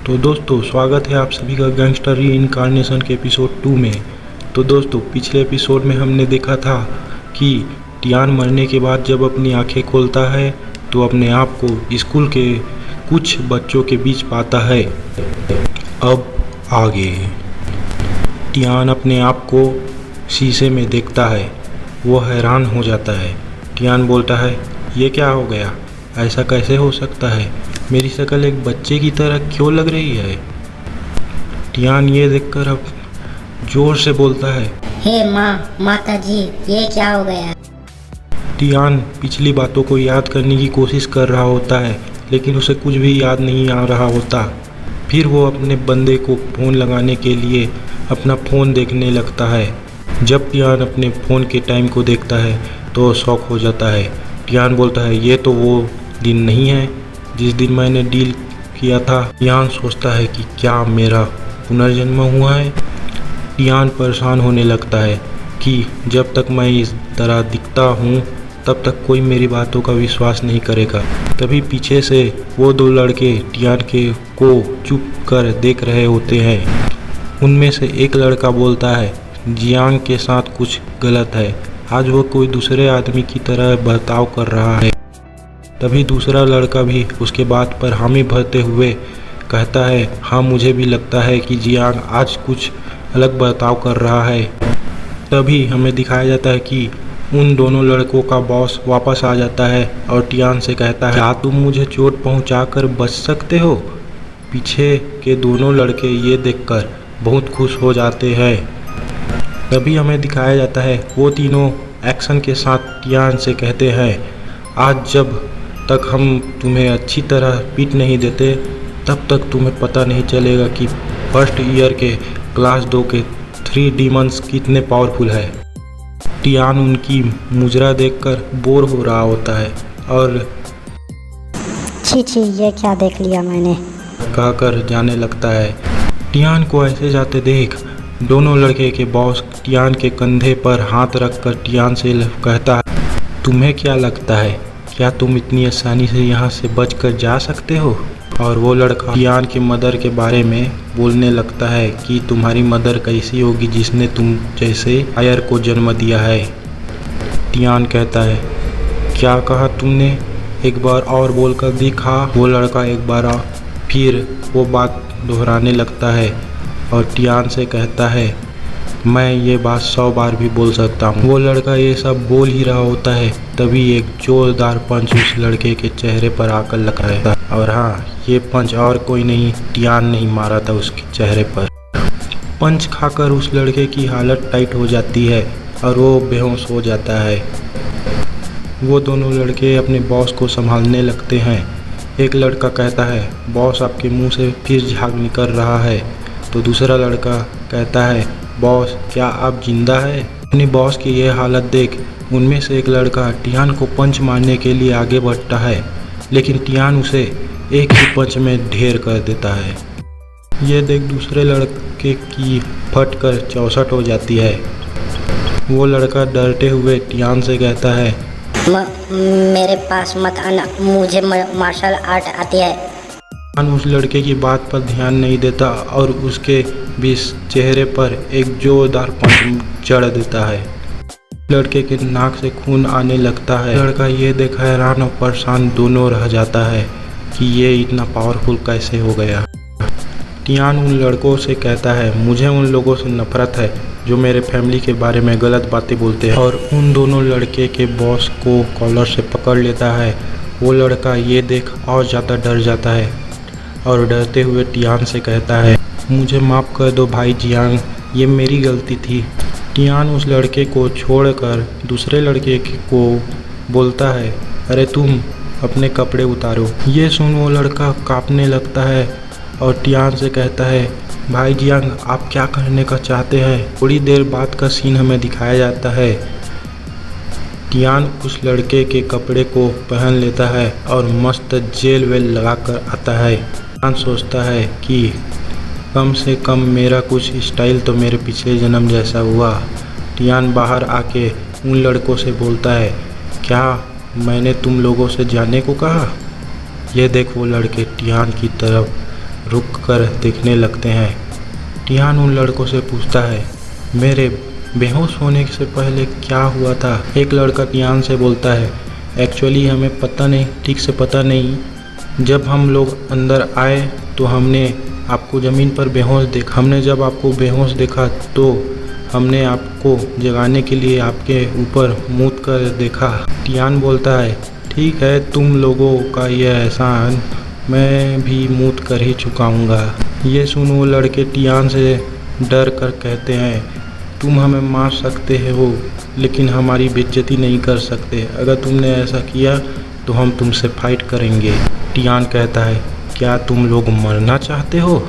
तो दोस्तों स्वागत है आप सभी का गैंगस्टर री इनकारनेशन के एपिसोड 2 में। तो दोस्तों पिछले एपिसोड में हमने देखा था कि टियान मरने के बाद जब अपनी आंखें खोलता है तो अपने आप को स्कूल के कुछ बच्चों के बीच पाता है। अब आगे टियान अपने आप को शीशे में देखता है। वो हैरान हो जाता है। टियान बोलता है, ये क्या हो गया, ऐसा कैसे हो सकता है, मेरी शक्ल एक बच्चे की तरह क्यों लग रही है। टियान ये देखकर अब जोर से बोलता है, हे माता जी, ये क्या हो गया। टियान पिछली बातों को याद करने की कोशिश कर रहा होता है लेकिन उसे कुछ भी याद नहीं आ रहा होता। फिर वो अपने बंदे को फ़ोन लगाने के लिए अपना फ़ोन देखने लगता है। जब टियान अपने फ़ोन के टाइम को देखता है तो शॉक हो जाता है। टियान बोलता है, ये तो वो दिन नहीं है जिस दिन मैंने डील किया था। टियान सोचता है कि क्या मेरा पुनर्जन्म हुआ है। टियान परेशान होने लगता है कि जब तक मैं इस तरह दिखता हूँ तब तक कोई मेरी बातों का विश्वास नहीं करेगा। तभी पीछे से वो दो लड़के टियान को चुप कर देख रहे होते हैं। उनमें से एक लड़का बोलता है, जियांग के साथ कुछ गलत है, आज वो कोई दूसरे आदमी की तरह बर्ताव कर रहा है। तभी दूसरा लड़का भी उसके बात पर हामी भरते हुए कहता है, हाँ मुझे भी लगता है कि जियांग आज कुछ अलग बर्ताव कर रहा है। तभी हमें दिखाया जाता है कि उन दोनों लड़कों का बॉस वापस आ जाता है और टियान से कहता है, क्या तुम मुझे चोट पहुंचाकर बच सकते हो। पीछे के दोनों लड़के ये देखकर बहुत खुश हो जाते हैं। तभी हमें दिखाया जाता है वो तीनों एक्शन के साथ टियान से कहते हैं, आज जब तक हम तुम्हें अच्छी तरह पीट नहीं देते तब तक तुम्हें पता नहीं चलेगा कि फर्स्ट ईयर के क्लास 2 के 3 डीमंस कितने पावरफुल है। टियान उनकी मुजरा देखकर बोर हो रहा होता है और छी ये क्या देख लिया मैंने, कहकर जाने लगता है। टियान को ऐसे जाते देख दोनों लड़के के बॉस टियान के कंधे पर हाथ रखकर टियान से कहता है, तुम्हें क्या लगता है, क्या तुम इतनी आसानी से यहाँ से बचकर जा सकते हो। और वो लड़का टियान के मदर के बारे में बोलने लगता है कि तुम्हारी मदर कैसी होगी जिसने तुम जैसे आयर को जन्म दिया है। टियान कहता है, क्या कहा तुमने, एक बार और बोलकर दिखा। वो लड़का एक बार फिर वो बात दोहराने लगता है और टियान से कहता है, मैं ये बात 100 बार भी बोल सकता हूँ। वो लड़का ये सब बोल ही रहा होता है तभी एक जोरदार पंच उस लड़के के चेहरे पर आकर लगा रहता है। और हाँ, ये पंच और कोई नहीं, टियान नहीं मारा था उसके चेहरे पर। पंच खाकर उस लड़के की हालत टाइट हो जाती है और वो बेहोश हो जाता है। वो दोनों लड़के अपने बॉस को संभालने लगते हैं। एक लड़का कहता है, बॉस आपके मुंह से फिर झाग निकल रहा है। तो दूसरा लड़का कहता है, बॉस क्या आप जिंदा है। अपने बॉस की यह हालत देख उनमें से एक लड़का टियान को पंच मारने के लिए आगे बढ़ता है लेकिन टियान उसे एक ही पंच में ढेर कर देता है। ये देख दूसरे लड़के की फट कर 64 हो जाती है। वो लड़का डरते हुए टियान से कहता है, मेरे पास मत आना, मुझे मार्शल आर्ट आती है। टियान उस लड़के की बात पर ध्यान नहीं देता और उसके भी चेहरे पर एक जोरदार पंच चढ़ देता है। लड़के के नाक से खून आने लगता है। लड़का ये देखा हैरान और परेशान दोनों रह जाता है कि ये इतना पावरफुल कैसे हो गया। टियान उन लड़कों से कहता है, मुझे उन लोगों से नफरत है जो मेरे फैमिली के बारे में गलत बातें बोलते हैं। और उन दोनों लड़के के बॉस को कॉलर से पकड़ लेता है। वो लड़का ये देख और ज़्यादा डर जाता है और डरते हुए टियान से कहता है, मुझे माफ़ कर दो भाई जियांग, ये मेरी गलती थी। टियान उस लड़के को छोड़कर दूसरे लड़के को बोलता है, अरे तुम अपने कपड़े उतारो। ये सुन वो लड़का कांपने लगता है और टियान से कहता है, भाई जियांग आप क्या करने का चाहते हैं। थोड़ी देर बाद का सीन हमें दिखाया जाता है। टियान उस लड़के के कपड़े को पहन लेता है और मस्त जेल वेल लगा कर आता है। टियान सोचता है कि कम से कम मेरा कुछ स्टाइल तो मेरे पिछले जन्म जैसा हुआ। टियान बाहर आके उन लड़कों से बोलता है, क्या मैंने तुम लोगों से जाने को कहा। ये देख वो लड़के टियान की तरफ रुक कर देखने लगते हैं। टियान उन लड़कों से पूछता है, मेरे बेहोश होने से पहले क्या हुआ था? एक लड़का टियान से बोलता है, एक्चुअली हमें पता नहीं, ठीक से पता नहीं। जब हम लोग अंदर आए तो हमने आपको ज़मीन पर बेहोश देखा। हमने जब आपको बेहोश देखा तो हमने आपको जगाने के लिए आपके ऊपर मूत कर देखा। टियान बोलता है, ठीक है, तुम लोगों का यह एहसान मैं भी मूत कर ही चुकाऊँगा। ये सुन वो लड़के टियान से डर कर कहते हैं, तुम हमें मार सकते हो लेकिन हमारी बेइज्जती नहीं कर सकते। अगर तुमने ऐसा किया तो हम तुमसे फाइट करेंगे। टियान कहता है, क्या तुम लोग मरना चाहते हो?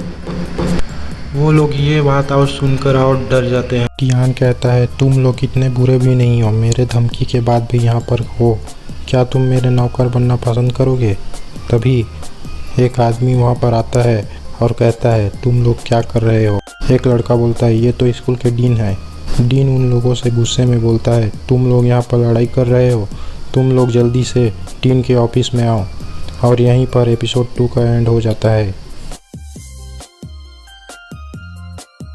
वो लोग ये बात और सुनकर और डर जाते हैं। टियान कहता है, तुम लोग इतने बुरे भी नहीं हो, मेरे धमकी के बाद भी यहाँ पर हो। क्या तुम मेरे नौकर बनना पसंद करोगे? तभी एक आदमी वहाँ पर आता है और कहता है, तुम लोग क्या कर रहे हो? एक लड़का बोलता है, ये तो स्कूल के डीन है। डीन उन लोगों से गुस्से में बोलता है, तुम लोग यहाँ पर लड़ाई कर रहे हो, तुम लोग जल्दी से डीन के ऑफिस में आओ। और यहीं पर एपिसोड 2 का एंड हो जाता है।